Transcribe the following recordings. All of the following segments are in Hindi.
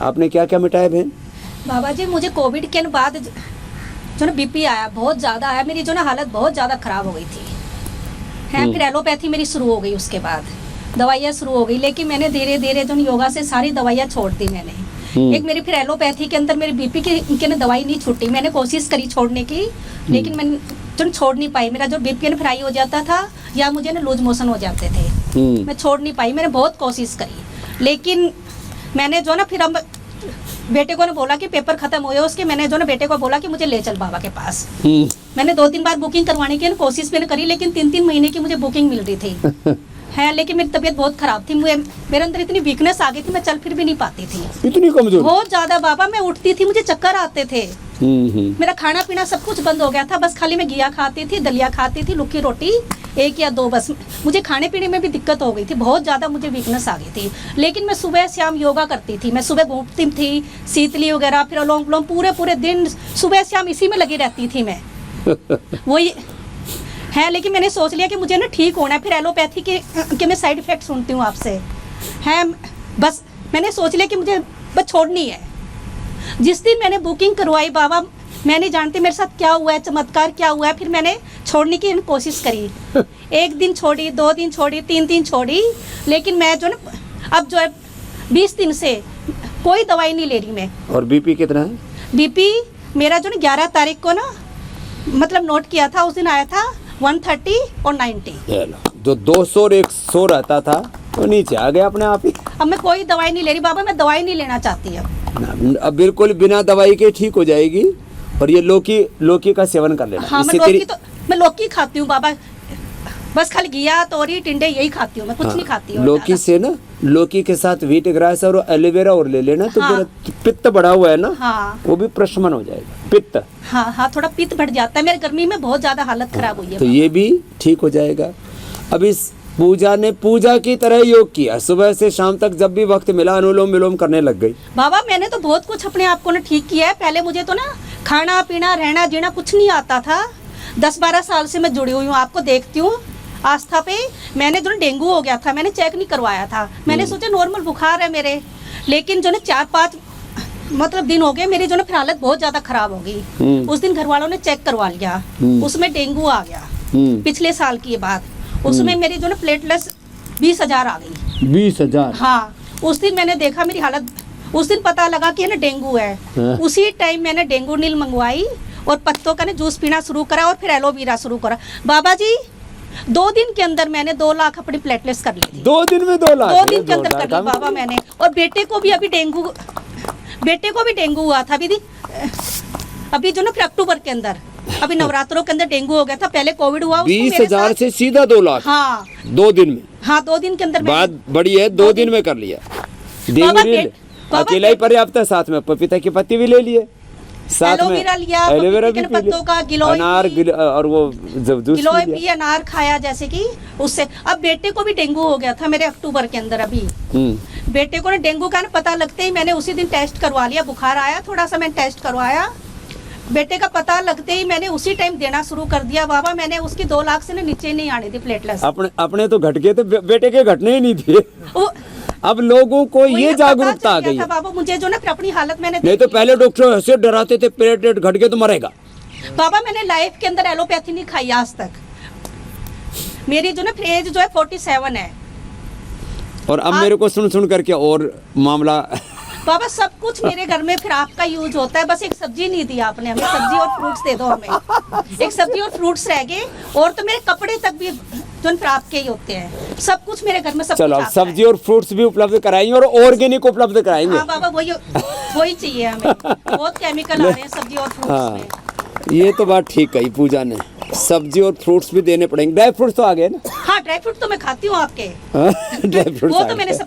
आपने क्या क्या मिटाया बहन? बाबा जी मुझे कोविड के बाद जो ना बीपी आया, बहुत ज़्यादा आया, मेरी जो ना हालत बहुत ज़्यादा ख़राब हो गई थी है। फिर एलोपैथी मेरी शुरू हो गई, उसके बाद दवाइयाँ शुरू हो गई, लेकिन मैंने धीरे धीरे जो योगा से सारी दवाइयाँ छोड़ दी मैंने। एक मेरी फिर एलोपैथी के अंदर मेरी बीपी की ना दवाई नहीं छूटी, मैंने कोशिश करी छोड़ने की, लेकिन मैंने जो छोड़ नहीं पाई। मेरा जो बीपी ना फ्राई हो जाता था या मुझे ना लूज मोशन हो जाते थे, मैं छोड़ नहीं पाई। मैंने बहुत कोशिश करी, लेकिन मैंने जो ना फिर अब बेटे को ने बोला कि पेपर खत्म हुए उसके, मैंने जो ना बेटे को बोला कि मुझे ले चल बाबा के पास। मैंने 2-3 बार बुकिंग करवाने की कोशिश मैंने करी, लेकिन 3-3 महीने की मुझे बुकिंग मिल रही थी है। लेकिन मेरी तबीयत बहुत खराब थी, मेरे अंदर इतनी वीकनेस आ गई थी, मैं चल फिर भी नहीं पाती थी, इतनी कमजोर, बहुत ज्यादा बाबा। मैं उठती थी मुझे चक्कर आते थे, मेरा खाना पीना सब कुछ बंद हो गया था। बस खाली मैं घिया खाती थी, दलिया खाती थी, लुक्की रोटी 1 या 2 बस। मुझे खाने पीने में भी दिक्कत हो गई थी, बहुत ज़्यादा मुझे वीकनेस आ गई थी। लेकिन मैं सुबह शाम योगा करती थी, मैं सुबह घूमती थी, शीतली वगैरह, फिर अलोम विलोम, पूरे दिन सुबह शाम इसी में लगी रहती थी मैं वही है। लेकिन मैंने सोच लिया कि मुझे ना ठीक होना है। फिर एलोपैथी के मैं साइड इफेक्ट सुनती हूँ आपसे है, बस मैंने सोच लिया कि मुझे बस छोड़नी है। जिस दिन मैंने बुकिंग करवाई बाबा, मैं नहीं जानती मेरे साथ क्या हुआ है, चमत्कार क्या हुआ है। फिर मैंने छोड़ने की कोशिश करी, 1 दिन छोड़ी, 2 दिन छोड़ी, 3 दिन छोड़ी, लेकिन मैं जो ना अब जो है 20 दिन से कोई दवाई नहीं ले रही मैं। और बीपी कितना है? बीपी मेरा जो ना 11 तारीख को ना मतलब नोट किया था, उस दिन आया था 130 और 90। जो 200 और 100 रहता था तो नीचे आ गया अपने आप ही। अब मैं कोई दवाई नहीं ले रही बाबा, मैं दवाई नहीं लेना चाहती अब बिल्कुल बिना दवाई के ठीक हो जाएगी। और ये लौकी का सेवन कर लेना। हाँ, मैं लौकी खाती हूँ बाबा, बस खाली घिया तोरी टिंडे यही खाती हूँ मैं, कुछ नहीं खाती हूँ। लौकी से ना, लौकी के साथ व्हीट ग्रास और एलोवेरा और ले लेना तो हाँ। पित्त बढ़ा हुआ है ना, हाँ। वो भी प्रशमन हो जाएगा पित्त। हाँ, थोड़ा पित्त बढ़ जाता है, मेरे गर्मी में बहुत ज्यादा हालत खराब हुई है तो ये भी ठीक हो जाएगा। अब इस पूजा ने पूजा की तरह योग किया, सुबह से शाम तक जब भी वक्त मिला अनुलोम विलोम करने लग गई। बाबा मैंने तो बहुत कुछ अपने आप को ना ठीक किया है। पहले मुझे तो ना खाना पीना रहना जीना कुछ नहीं आता था। 10-12 साल से मैं जुड़ी हुई हूँ, आपको देखती हूँ आस्था पे। मैंने जो डेंगू हो गया था, मैंने चेक नहीं करवाया था, मैंने सोचा नॉर्मल बुखार है मेरे, लेकिन जो ना 4-5 मतलब दिन हो गए मेरी जो ना फिर हालत बहुत ज्यादा खराब हो गई। उस दिन घर वालों ने चेक करवा लिया, उसमें डेंगू आ गया पिछले साल की बात। उसमें मेरी जो ना प्लेटलेट्स 20,000 आ गई। 20,000? हाँ, उस दिन मैंने देखा मेरी हालत, उस दिन पता लगा कि ना डेंगू है। उसी टाइम मैंने डेंगू नील मंगवाई और पत्तों का ना जूस पीना शुरू करा और फिर एलोवेरा शुरू करा। बाबा जी 2 दिन के अंदर मैंने 2 लाख अपनी प्लेटलेट्स कर ली थी। 2 दिन में 2 लाख? 2 दिन के अंदर कर ली बाबा मैंने। और बेटे को भी अभी डेंगू हुआ था अभी जो ना फिर अक्टूबर के अंदर, अभी नवरात्रों के अंदर डेंगू हो गया था। पहले कोविड हुआ, 20,000 से सीधा 2 लाख? हाँ, 2 दिन में? हाँ, 2 दिन के अंदर बात बड़ी है, 2 दिन में कर लिया। अकेला ही पर्याप्त है, साथ में पपीता की पत्ती भी ले लिए, साथ में एलोवेरा भी पत्तों का अनार और वो जूस गिलोय भी अनार खाया जैसे कि उससे। अब बेटे को भी डेंगू हो गया था मेरे अक्टूबर के अंदर। अभी बेटे को ना डेंगू का ना पता लगते ही मैंने उसी दिन टेस्ट करवा लिया। बुखार आया थोड़ा सा, मैंने टेस्ट करवाया, बेटे का पता लगते ही मैंने उसी टाइम देना शुरू कर दिया बाबा। मैंने उसकी 2 लाख से ना नीचे नहीं आने दी प्लेटलेट्स। अपने तो घट गए थे, बेटे के घटने ही नहीं थे। अब लोगों को ये जागरूकता आ गई है बाबा। मुझे जो ना फिर अपनी हालत मैंने नहीं तो पहले डॉक्टर ऐसे डराते थे, प्लेटलेट घट गए तो मरेगा। बाबा मैंने लाइफ के अंदर एलोपैथी नहीं खाई आज तक। मेरी जो ना फिर एज जो है 47 है। और अब मेरे को सुन करके और मामला बाबा सब कुछ मेरे घर में फिर आपका यूज होता है। बस एक सब्जी नहीं दी आपने हमें, सब्जी और फ्रूट्स दे दो हमें। एक सब्जी और फ्रूट्स रह गए, और तो मेरे कपड़े तक भी जो फिर आपके ही होते हैं। सब कुछ मेरे घर में सब चलो कुछ सब्जी और फ्रूट्स भी उपलब्ध कराएंगे और ऑर्गेनिक उपलब्ध कराएंगे। हाँ बाबा, वही चाहिए हमें। बहुत केमिकल आ रहे हैं सब्जी और फ्रूट्स में। ये तो बात ठीक कही पूजा ने, सब्जी और फ्रूट्स भी देने पड़ेंगे। ड्राई फ्रूट्स तो आ गए ना? हाँ, ड्राई फ्रूट तो मैं खाती हूँ आपके। ड्राई फ्रूट्स वो तो मैंने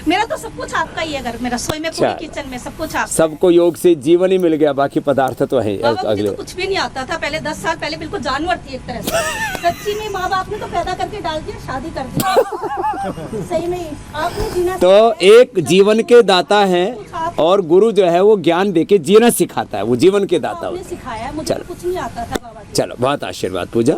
मेरा तो सब कुछ आपका ही है घर में, रसोई में, पूरी किचन में सब कुछ आपका। सबको योग से जीवन ही मिल गया, बाकी पदार्थ तो है अगले। तो कुछ भी नहीं आता था पहले, 10 साल पहले बिल्कुल जानवर थी एक तरह से। सच्ची में माँ बाप ने तो पैदा करके डाल दिया, शादी कर दी। सही में आपने जीना तो एक जीवन के दाता है, और गुरु जो है वो ज्ञान देके जीना सिखाता है, वो जीवन के दाता सिखाया। मुझे कुछ नहीं आता था बाबा। चलो बहुत आशीर्वाद पूजा।